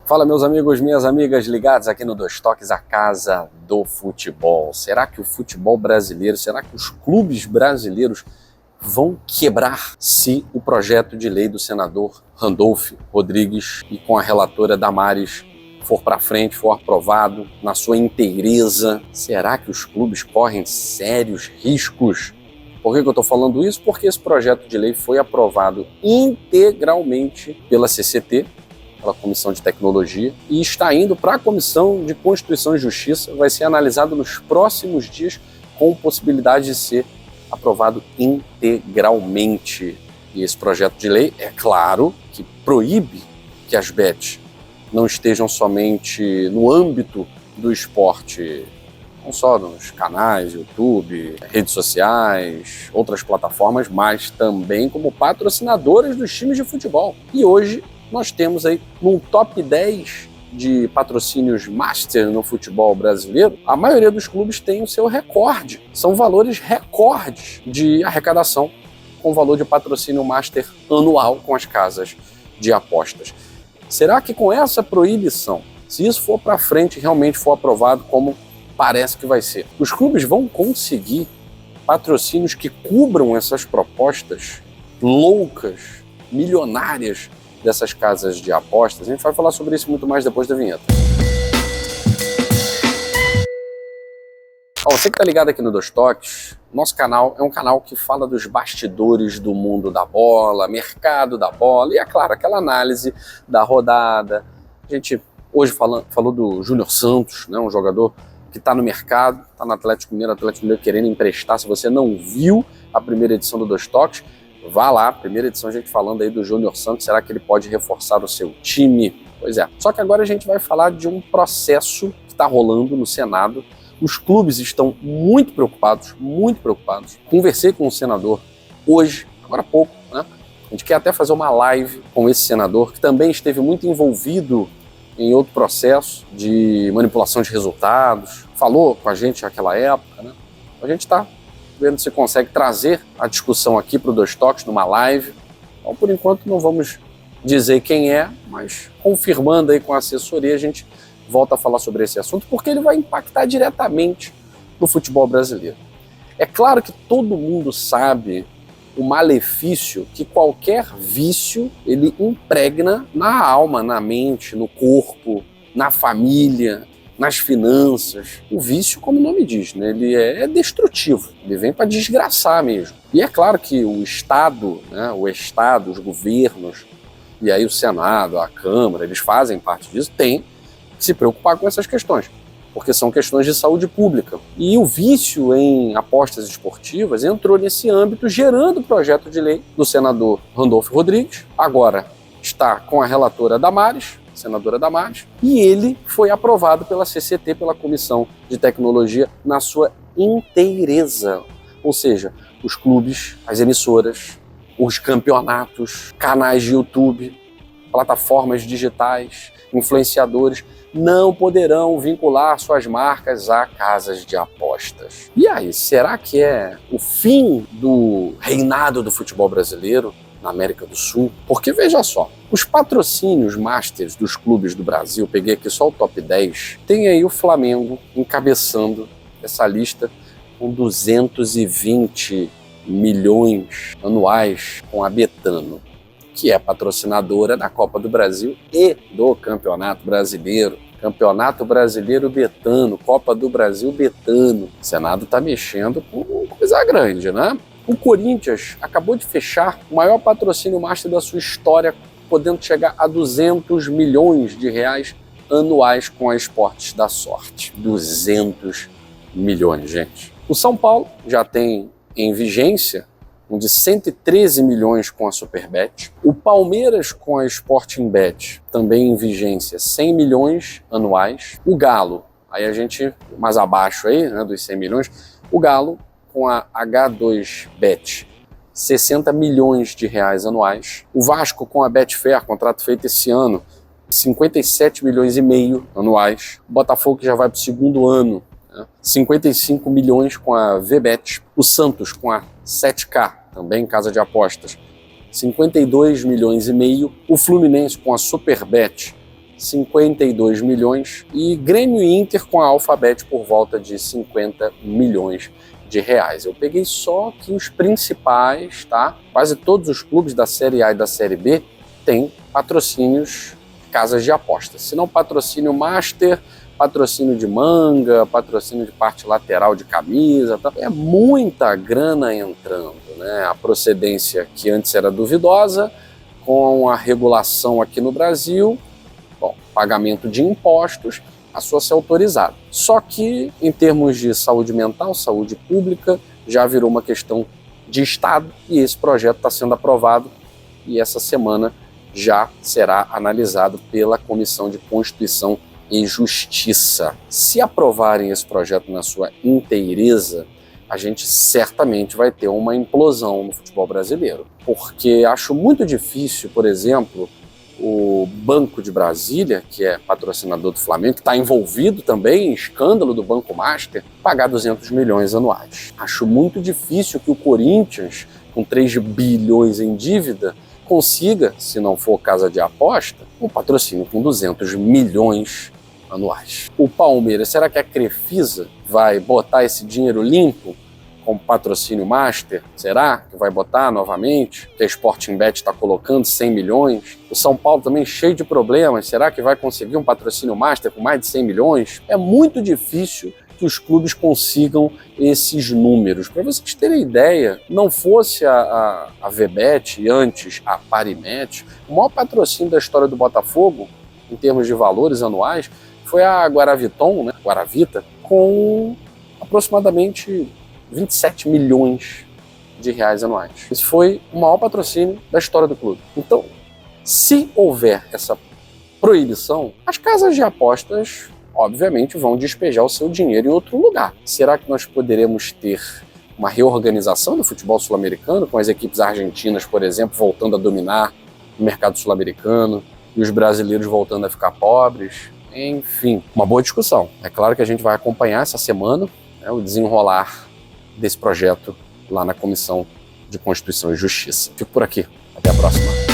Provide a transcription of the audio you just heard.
Fala, meus amigos, minhas amigas ligados aqui no Dois Toques, a casa do futebol. Será que o futebol brasileiro, será que os clubes brasileiros vão quebrar se o projeto de lei do senador Randolph Rodrigues e com a relatora Damares for para frente, for aprovado na sua inteireza? Será que os clubes correm sérios riscos? Por que eu estou falando isso? Porque esse projeto de lei foi aprovado integralmente pela CCT, pela Comissão de Tecnologia, e está indo para a Comissão de Constituição e Justiça, vai ser analisado nos próximos dias com possibilidade de ser aprovado integralmente. E esse projeto de lei, é claro, que proíbe que as bets não estejam somente no âmbito do esporte, não só nos canais, YouTube, redes sociais, outras plataformas, mas também como patrocinadoras dos times de futebol. E hoje nós temos aí num top 10 de patrocínios master no futebol brasileiro, a maioria dos clubes tem o seu recorde. São valores recordes de arrecadação com valor de patrocínio master anual com as casas de apostas. Será que com essa proibição, se isso for para frente, realmente for aprovado como parece que vai ser, os clubes vão conseguir patrocínios que cubram essas propostas loucas, milionárias dessas casas de apostas? A gente vai falar sobre isso muito mais depois da vinheta. Você que está ligado aqui no Dois Toques, nosso canal é um canal que fala dos bastidores do mundo da bola, mercado da bola, e é claro, aquela análise da rodada. A gente hoje falou do Júnior Santos, né, um jogador que está no mercado, está no Atlético Mineiro querendo emprestar. Se você não viu a primeira edição do Dois Toques, vá lá, primeira edição, a gente falando aí do Júnior Santos, será que ele pode reforçar o seu time? Pois é, só que agora a gente vai falar de um processo que está rolando no Senado. Os clubes estão muito preocupados, muito preocupados. Conversei com o senador hoje, agora há pouco, né? A gente quer até fazer uma live com esse senador, que também esteve muito envolvido em outro processo de manipulação de resultados, falou com a gente naquela época, né? A gente está vendo se consegue trazer a discussão aqui para o Dois Toques numa live. Então, por enquanto, não vamos dizer quem é, mas confirmando aí com a assessoria, a gente volta a falar sobre esse assunto, porque ele vai impactar diretamente no futebol brasileiro. É claro que todo mundo sabe o malefício que qualquer vício ele impregna na alma, na mente, no corpo, na família, nas finanças. O vício, como o nome diz, né, ele é destrutivo, ele vem para desgraçar mesmo. E é claro que o Estado, né, os governos, e aí o Senado, a Câmara, eles fazem parte disso, tem que se preocupar com essas questões, porque são questões de saúde pública. E o vício em apostas esportivas entrou nesse âmbito, gerando o projeto de lei do senador Randolph Rodrigues, agora está com a relatora Damares, senadora Damares, e ele foi aprovado pela CCT, pela Comissão de Tecnologia, na sua inteireza. Ou seja, os clubes, as emissoras, os campeonatos, canais de YouTube, plataformas digitais, influenciadores, não poderão vincular suas marcas a casas de apostas. E aí, será que é o fim do reinado do futebol brasileiro na América do Sul? Porque veja só, os patrocínios masters dos clubes do Brasil, peguei aqui só o top 10, tem aí o Flamengo encabeçando essa lista com 220 milhões anuais com a Betano, que é patrocinadora da Copa do Brasil e do Campeonato Brasileiro. Campeonato Brasileiro Betano, Copa do Brasil Betano. O Senado está mexendo com coisa grande, né? O Corinthians acabou de fechar o maior patrocínio master da sua história, podendo chegar a 200 milhões de reais anuais com a Esportes da Sorte. 200 milhões, gente. O São Paulo já tem em vigência um de 113 milhões com a Superbet. O Palmeiras com a Sporting Bet, também em vigência, 100 milhões anuais. O Galo, aí a gente mais abaixo aí, né, dos 100 milhões, o Galo com a H2Bet, 60 milhões de reais anuais. O Vasco com a Betfair, contrato feito esse ano, 57 milhões e meio anuais. O Botafogo, que já vai para o segundo ano, 55 milhões com a VBet. O Santos com a 7K, também casa de apostas, 52 milhões e meio. O Fluminense com a Superbet, 52 milhões e Grêmio e Inter com a Alphabet por volta de 50 milhões de reais. Eu peguei só aqui os principais, tá? Quase todos os clubes da Série A e da Série B têm patrocínios de casas de apostas. Se não patrocínio master, patrocínio de manga, patrocínio de parte lateral de camisa, tá? É muita grana entrando, né? A procedência que antes era duvidosa, com a regulação aqui no Brasil, bom, pagamento de impostos, passou a ser autorizado. Só que, em termos de saúde mental, saúde pública, já virou uma questão de Estado e esse projeto está sendo aprovado e essa semana já será analisado pela Comissão de Constituição e Justiça. Se aprovarem esse projeto na sua inteireza, a gente certamente vai ter uma implosão no futebol brasileiro. Porque acho muito difícil, por exemplo, o Banco de Brasília, que é patrocinador do Flamengo, que está envolvido também em escândalo do Banco Master, pagar 200 milhões anuais. Acho muito difícil que o Corinthians, com 3 bilhões em dívida, consiga, se não for casa de aposta, um patrocínio com 200 milhões anuais. O Palmeiras, será que a Crefisa vai botar esse dinheiro limpo como patrocínio master? Será que vai botar novamente? Que a Sportingbet está colocando 100 milhões. O São Paulo também cheio de problemas. Será que vai conseguir um patrocínio master com mais de 100 milhões? É muito difícil que os clubes consigam esses números. Para vocês terem ideia, não fosse a VBET e antes a Parimet, o maior patrocínio da história do Botafogo, em termos de valores anuais, foi a Guaraviton, né? Guaravita, com aproximadamente 27 milhões de reais anuais. Esse foi o maior patrocínio da história do clube. Então, se houver essa proibição, as casas de apostas, obviamente, vão despejar o seu dinheiro em outro lugar. Será que nós poderemos ter uma reorganização do futebol sul-americano, com as equipes argentinas, por exemplo, voltando a dominar o mercado sul-americano e os brasileiros voltando a ficar pobres? Enfim, uma boa discussão. É claro que a gente vai acompanhar essa semana, né, o desenrolar desse projeto lá na Comissão de Constituição e Justiça. Fico por aqui. Até a próxima.